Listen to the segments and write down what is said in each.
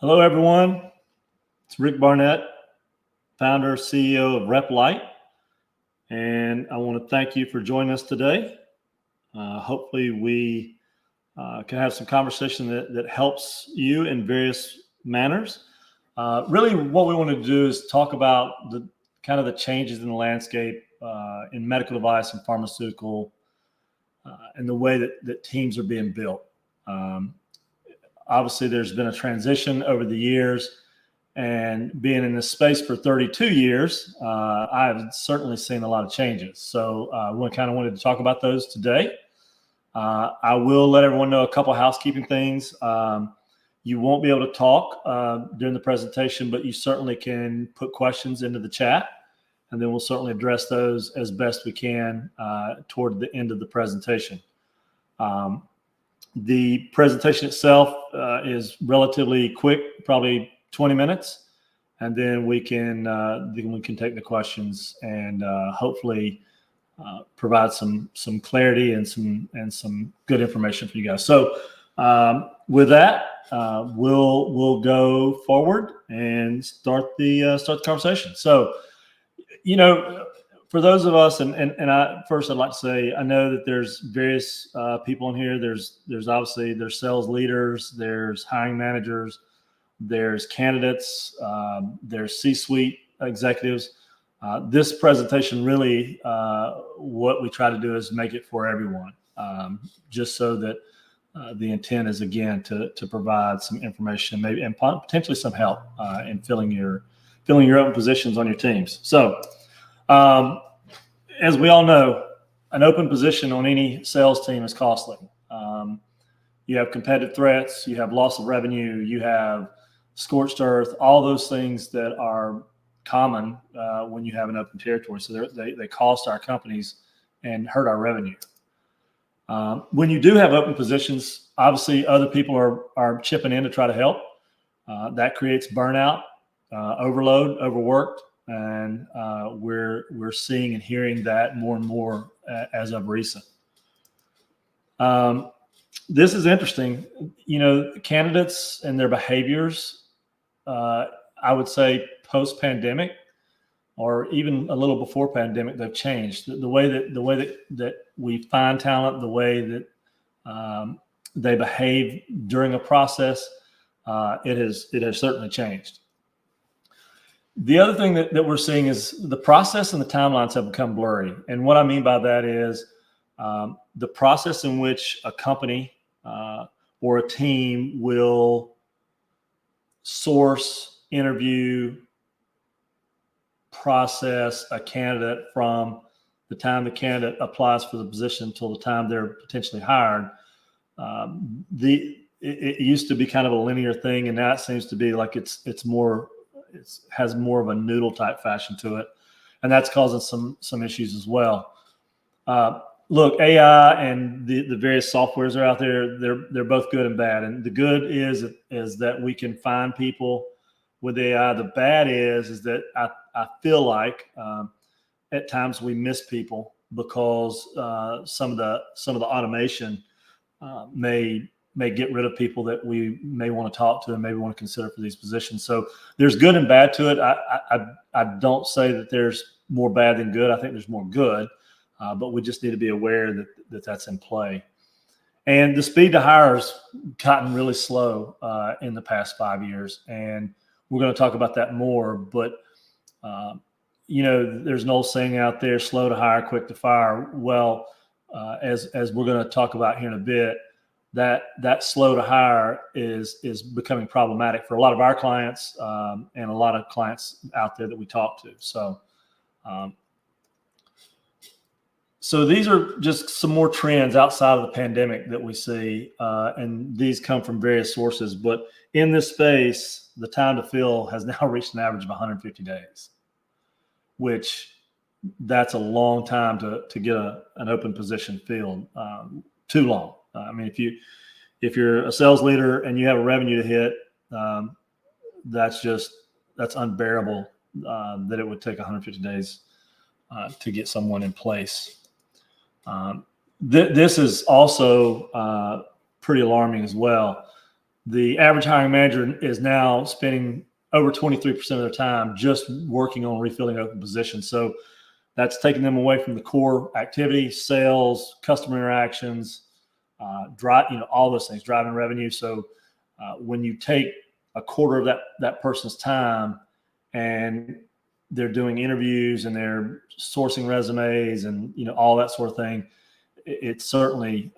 Hello, everyone. It's Rick Barnett, founder, CEO of Rep-Lite, and I want to thank you for joining us today. Hopefully, we can have some conversation that helps you in various manners. Really, what we want to do is talk about the kind of the changes in the landscape in medical device and pharmaceutical, and the way that teams are being built. Obviously, there's been a transition over the years, and being in this space for 32 years, I've certainly seen a lot of changes. So we kind of wanted to talk about those today. I will let everyone know a couple housekeeping things. You won't be able to talk during the presentation, but you certainly can put questions into the chat, and then we'll certainly address those as best we can toward the end of the presentation. The presentation itself is relatively quick, probably 20 minutes, and then we can take the questions and hopefully provide some clarity and some good information for you guys. So with that, we'll go forward and start the conversation. So, for those of us, and I'd like to say, I know that there's various people in here. There's obviously sales leaders, there's hiring managers, there's candidates, there's C-suite executives. This presentation really, what we try to do is make it for everyone, just so that the intent is, again, to provide some information, maybe, and potentially some help in filling your open positions on your teams. So, as we all know, an open position on any sales team is costly. You have competitive threats, you have loss of revenue, you have scorched earth, all those things that are common when you have an open territory. So they cost our companies and hurt our revenue. When you do have open positions, obviously other people are chipping in to try to help. That creates burnout, overload, overworked. And we're seeing and hearing that more and more as of recent. This is interesting. Candidates and their behaviors, I would say post-pandemic, or even a little before pandemic, they've changed. The way that we find talent, the way that they behave during a process, it has certainly changed. The other thing that we're seeing is the process and the timelines have become blurry. And what I mean by that is the process in which a company or a team will source, interview, process a candidate from the time the candidate applies for the position until the time they're potentially hired. It used to be kind of a linear thing, and now it seems to be like it has more of a noodle type fashion to it, and that's causing some issues as well. Look, AI and the various softwares are out there. They're both good and bad. And the good is that we can find people with AI. The bad is that I feel like at times we miss people because some of the automation may get rid of people that we may want to talk to and maybe want to consider for these positions. So there's good and bad to it. I don't say that there's more bad than good. I think there's more good, but we just need to be aware that that's in play. And the speed to hire has gotten really slow in the past 5 years, and we're going to talk about that more. But there's an old saying out there: slow to hire, quick to fire. Well, as we're going to talk about here in a bit, that slow to hire is becoming problematic for a lot of our clients and a lot of clients out there that we talk to. So these are just some more trends outside of the pandemic that we see, and these come from various sources. But in this space, the time to fill has now reached an average of 150 days, which that's a long time to get an open position filled. Too long. I mean, if you're a sales leader and you have a revenue to hit, that's unbearable that it would take 150 days to get someone in place. This is also pretty alarming as well. The average hiring manager is now spending over 23% of their time just working on refilling open positions. So that's taking them away from the core activity, sales, customer interactions, all those things, driving revenue. So when you take a quarter of that person's time and they're doing interviews and they're sourcing resumes and all that sort of thing, it certainly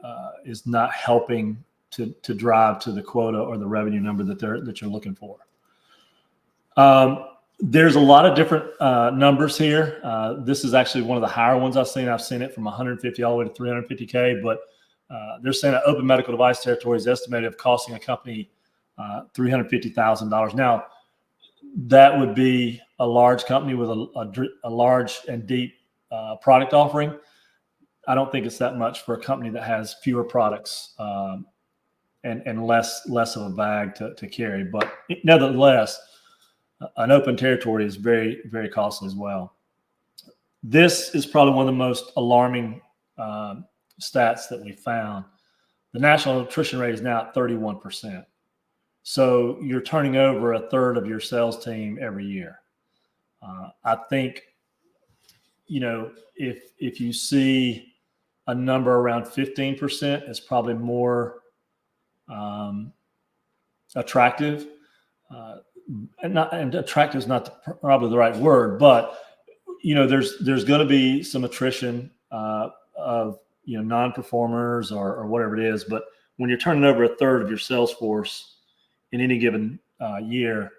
is not helping to drive to the quota or the revenue number that you're looking for. There's a lot of different numbers here. This is actually one of the higher ones I've seen. I've seen it from 150 all the way to 350K, but they're saying that open medical device territory is estimated of costing a company $350,000. Now, that would be a large company with a large and deep product offering. I don't think it's that much for a company that has fewer products and less of a bag to carry. But nevertheless, an open territory is very, very costly as well. This is probably one of the most alarming stats that we found. The national attrition rate is now at 31%. So you're turning over a third of your sales team every year. I think, if you see a number around 15%, it's probably more attractive. And attractive is not probably the right word, but there's going to be some attrition of non-performers or whatever it is. But when you're turning over a third of your sales force in any given year,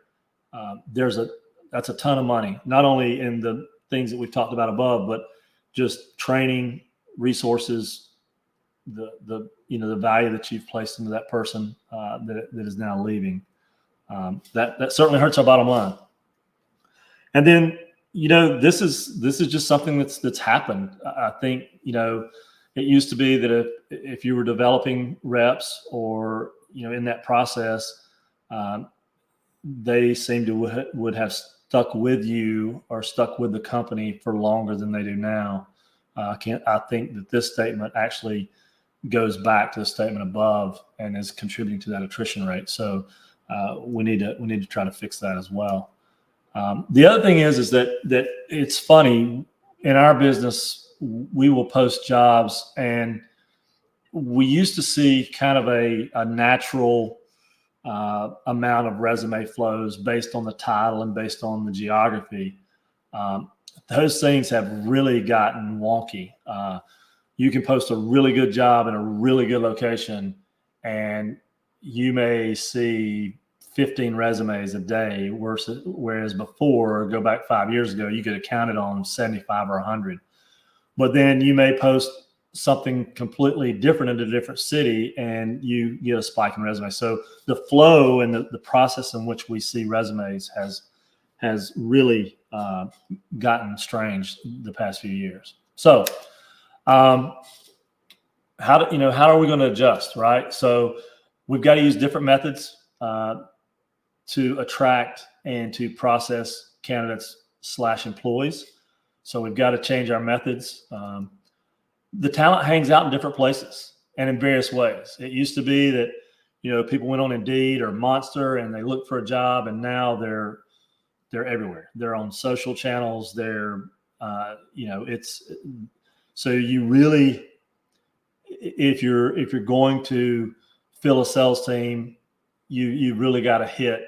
that's a ton of money. Not only in the things that we've talked about above, but just training, resources, the value that you've placed into that person that is now leaving. That certainly hurts our bottom line. And then, this is just something that's happened. I think, it used to be that if you were developing reps or, in that process, they seem to would have stuck with you or stuck with the company for longer than they do now. I think that this statement actually goes back to the statement above and is contributing to that attrition rate. So we need to try to fix that as well. The other thing is that it's funny in our business, we will post jobs and we used to see kind of a natural amount of resume flows based on the title and based on the geography. Those things have really gotten wonky. You can post a really good job in a really good location and you may see 15 resumes a day, whereas before, go back 5 years ago, you could have counted on 75 or 100. But then you may post something completely different in a different city and you get a spike in resumes. So the flow and the process in which we see resumes has really gotten strange the past few years. So how are we going to adjust, right? So we've got to use different methods to attract and to process candidates/employees. So we've got to change our methods. The talent hangs out in different places and in various ways. It used to be that, people went on Indeed or Monster and they looked for a job, and now they're everywhere. They're on social channels. So you really, if you're going to fill a sales team, you really got to hit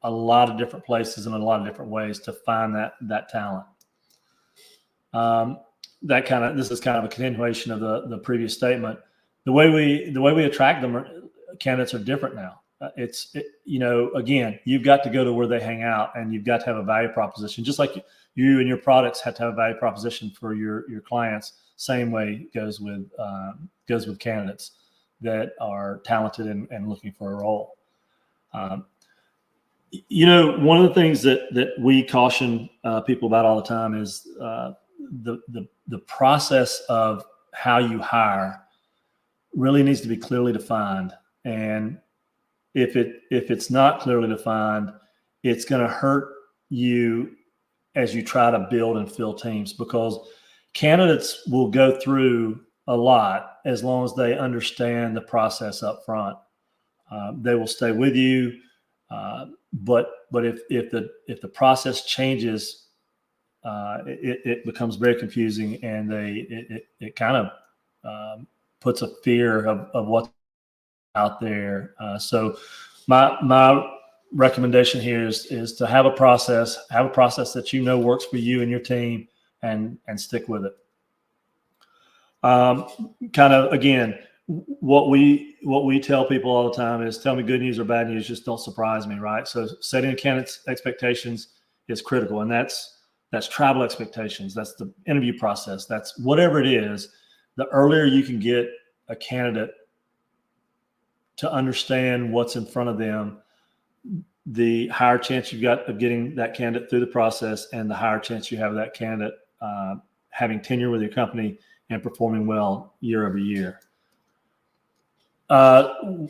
a lot of different places and in a lot of different ways to find that talent. This is kind of a continuation of the previous statement. The way we attract them, candidates are different now. Again, you've got to go to where they hang out, and you've got to have a value proposition, just like you and your products have to have a value proposition for your clients. Same way goes with candidates that are talented and looking for a role. One of the things that we caution people about all the time is the process of how you hire really needs to be clearly defined. And if it's not clearly defined, it's going to hurt you as you try to build and fill teams, because candidates will go through a lot as long as they understand the process up front. They will stay with you. But if the process changes, it becomes very confusing, and it kind of puts a fear of what's out there. So my recommendation here is to have a process that you know works for you and your team, and stick with it. Kind of, again, what we tell people all the time is, tell me good news or bad news, just don't surprise me, right? So setting a candidate's expectations is critical, and that's travel expectations, that's the interview process, that's whatever it is. The earlier you can get a candidate to understand what's in front of them, the higher chance you've got of getting that candidate through the process, and the higher chance you have of that candidate having tenure with your company and performing well year over year.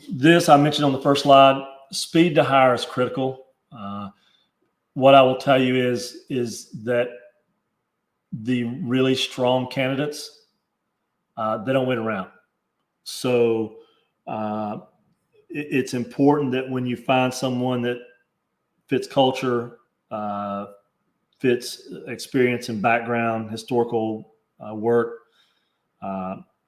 This I mentioned on the first slide. Speed to hire is critical. What I will tell you is that the really strong candidates, they don't wait around. So it's important that when you find someone that fits culture, fits experience and background, historical work,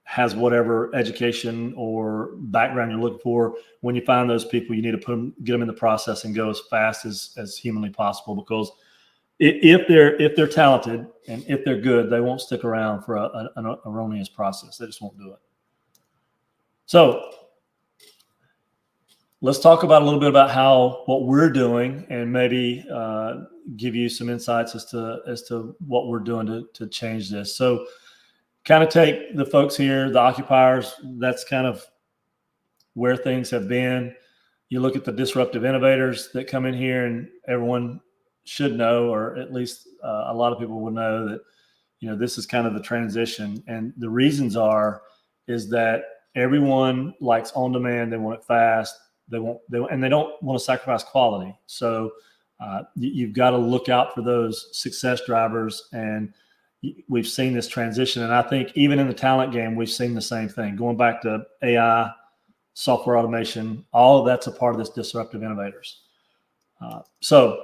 has whatever education or background you're looking for, when you find those people, you need to get them in the process and go as fast as humanly possible, because if they're talented and if they're good, they won't stick around for an erroneous process. They just won't do it. So let's talk about a little bit about what we're doing, and maybe give you some insights as to what we're doing to change this. So kind of take the folks here, the occupiers, that's kind of where things have been. You look at the disruptive innovators that come in here, and everyone should know, or at least a lot of people will know, that this is kind of the transition. And the reasons is that everyone likes on demand. They want it fast. And they don't want to sacrifice quality. So you've got to look out for those success drivers. And we've seen this transition. And I think even in the talent game, we've seen the same thing. Going back to AI, software automation, all of that's a part of this disruptive innovators. So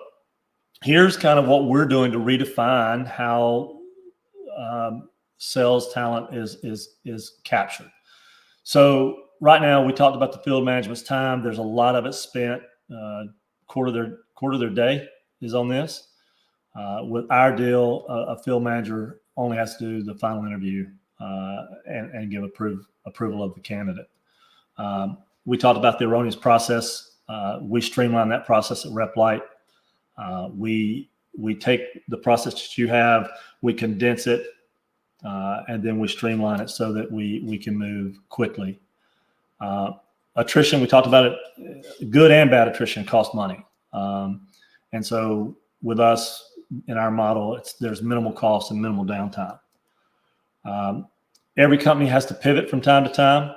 here's kind of what we're doing to redefine how sales talent is captured. So right now, we talked about the field management's time. There's a lot of it spent. Quarter of their day is on this. With our deal, a field manager only has to do the final interview and give approval of the candidate. We talked about the erroneous process. We streamline that process at Rep-Lite. We take the process that you have, we condense it, and then we streamline it so that we can move quickly. Attrition, we talked about it. Good and bad attrition costs money. And so with us, in our model, there's minimal cost and minimal downtime. Every company has to pivot from time to time.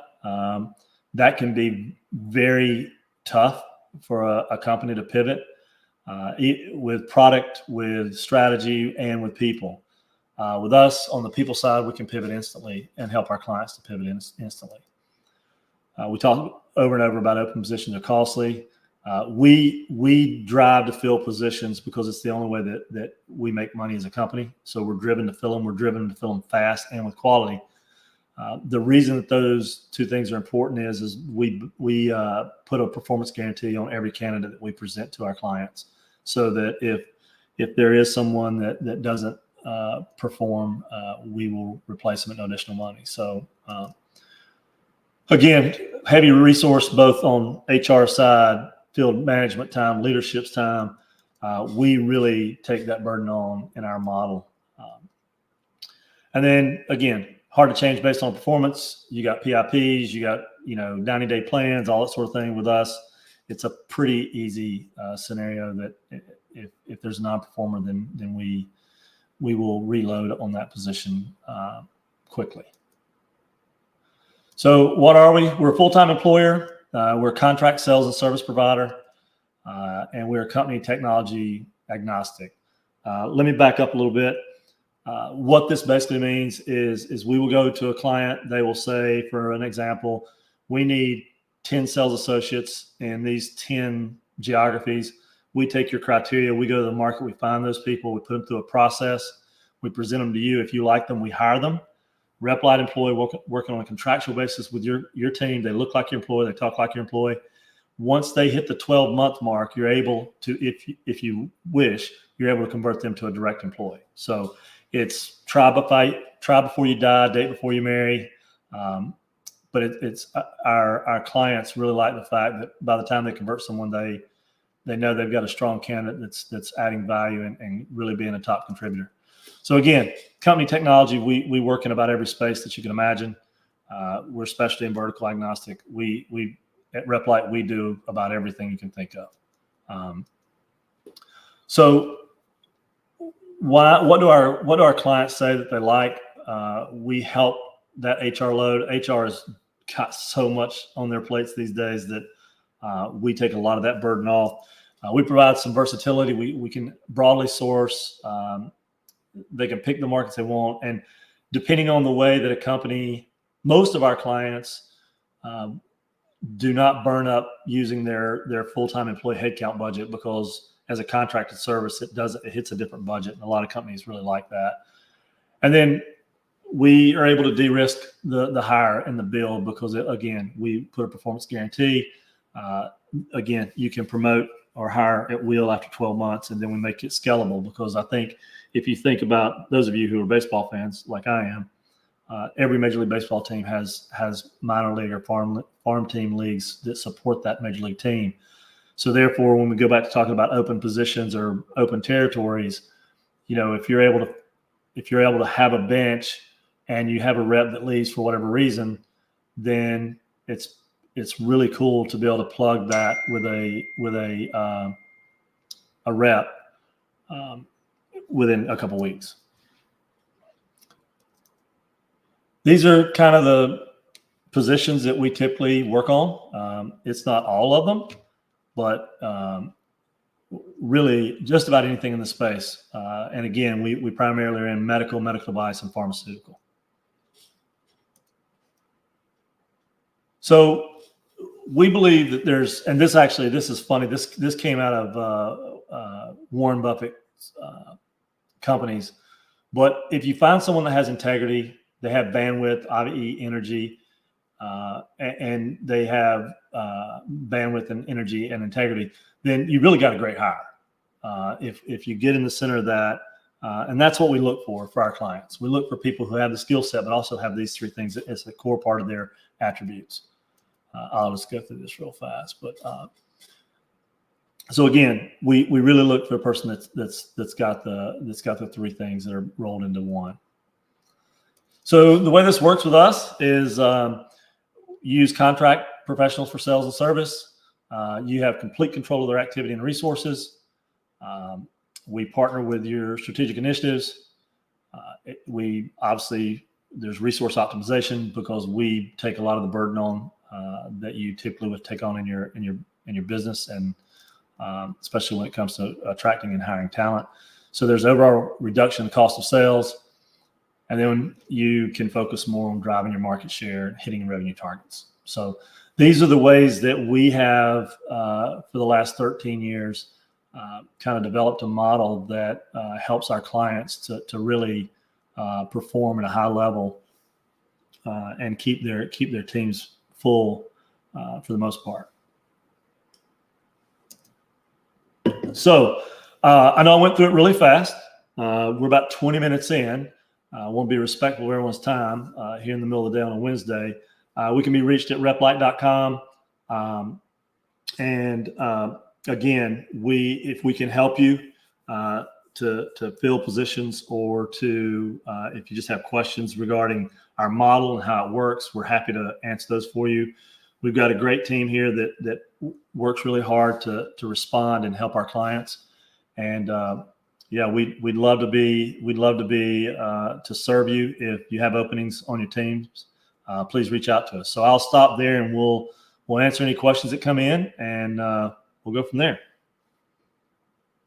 That can be very tough for a company to pivot with product, with strategy, and with people. With us, on the people side, we can pivot instantly and help our clients to pivot instantly. We talk over and over about open positions are costly. We drive to fill positions because it's the only way that we make money as a company. So we're driven to fill them. We're driven to fill them fast and with quality. The reason that those two things are important is we put a performance guarantee on every candidate that we present to our clients, so that if there is someone that doesn't perform, we will replace them at no additional money. So again, heavy resource both on HR side, field management time, leadership's time. We really take that burden on in our model. And then again, hard to change based on performance. You got PIPs, you got 90-day plans, all that sort of thing. With us, it's a pretty easy scenario that if there's a non-performer, then we will reload on that position quickly. So what are we? We're a full-time employer. We're a contract sales and service provider, and we're a company technology agnostic. Let me back up a little bit. What this basically means is we will go to a client. They will say, for an example, we need 10 sales associates in these 10 geographies. We take your criteria, we go to the market, we find those people, we put them through a process, we present them to you. If you like them, we hire them. Rep-Lite employee working on a contractual basis with your team. They look like your employee, they talk like your employee. Once they hit the 12-month mark, you're able to, if you wish, you're able to convert them to a direct employee. So it's try before you die, date before you marry. But it's our clients really like the fact that by the time they convert someone, they know they've got a strong candidate that's adding value and really being a top contributor. So again, company technology, we work in about every space that you can imagine. We're especially in vertical agnostic. We at Rep-Lite, we do about everything you can think of. So what do our clients say that they like? We help that HR load. HR has got so much on their plates these days that we take a lot of that burden off. We provide some versatility. We can broadly source. They can pick the markets they want. And depending on the way that a company, most of our clients do not burn up using their full-time employee headcount budget, because as a contracted service, it hits a different budget. And a lot of companies really like that. And then we are able to de-risk the hire and the build because, again, we put a performance guarantee. Again, you can promote or hire at will after 12 months, and then we make it scalable, because I think if you think about those of you who are baseball fans like I am, every Major League Baseball team has minor league or farm team leagues that support that Major League team. So therefore, when we go back to talking about open positions or open territories, if you're able to have a bench and you have a rep that leaves for whatever reason, then it's really cool to be able to plug that with a rep within a couple weeks. These are kind of the positions that we typically work on. It's not all of them, but really just about anything in the space. And again, we primarily are in medical device, and pharmaceutical. So we believe that and this is funny. This came out of Warren Buffett's companies. But if you find someone that has integrity, they have bandwidth, i.e. energy, and they have bandwidth and energy and integrity, then you really got a great hire. If you get in the center of that, and that's what we look for our clients. We look for people who have the skill set, but also have these three things as the core part of their attributes. I'll just go through this real fast, but so again, we really look for a person that's got the three things that are rolled into one. So the way this works with us is use contract professionals for sales and service. You have complete control of their activity and resources. We partner with your strategic initiatives. There's resource optimization, because we take a lot of the burden on that you typically would take on in your business, and especially when it comes to attracting and hiring talent. So there's overall reduction in the cost of sales. And then you can focus more on driving your market share and hitting revenue targets. So these are the ways that we have, for the last 13 years, kind of developed a model that helps our clients to really perform at a high level and keep their teams full for the most part. So I know I went through it really fast. We're about 20 minutes in. I want to be respectful of everyone's time here in the middle of the day on a Wednesday. We can be reached at replite.com. Again, if we can help you to fill positions, or if you just have questions regarding our model and how it works, we're happy to answer those for you. We've got a great team here that works really hard to respond and help our clients. And we'd love to be to serve you. If you have openings on your teams, please reach out to us. So I'll stop there, and we'll answer any questions that come in, and we'll go from there.